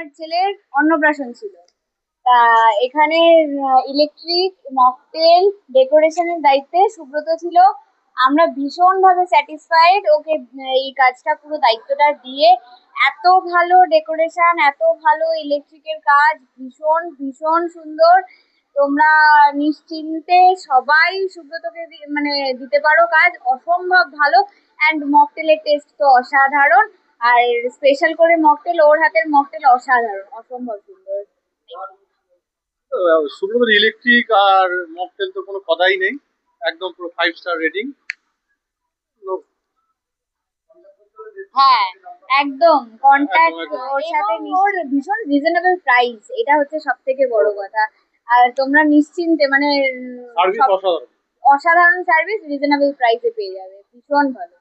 আমার ছেলের অন্নপ্রাশন ছিল। তা এখানে ইলেকট্রিক মকটেল ডেকোরেশনের দায়িত্বে সুব্রত ছিল। আমরা ভীষণ ভাবে স্যাটিসফাইড ওকে এই কাজটা পুরো দায়িত্বটা দিয়ে। এত ভালো ডেকোরেশন, এত ভালো ইলেকট্রিকের কাজ, ভীষণ ভীষণ সুন্দর। তোমরা নিশ্চিন্তে সবাই সুব্রতকে মানে দিতে পারো কাজ, অসম্ভব ভালো। অ্যান্ড মকটেলের টেস্ট তো অসাধারণ। আর স্পেশাল করে মকটেল, ওর হাতের মকটেল অসাধারণ, অসম্ভব সুন্দর। সুব্রতর ইলেকট্রিক আর মকটেল তো কোনো কথাই নেই, একদম পুরো 5 স্টার রেটিং। হ্যাঁ, একদম কন্ট্যাক্ট একদম একদম। ওর সাথে। ওর ভীষণ রিজনেবল প্রাইস, এটা হচ্ছে সব থেকে বড় কথা। আর তোমরা নিশ্চিন্তে মানে সার্ভিস সব অসাধারণ। অসাধারণ সার্ভিস রিজনেবল প্রাইসে পেয়ে যাবে, ভীষণ ভালো।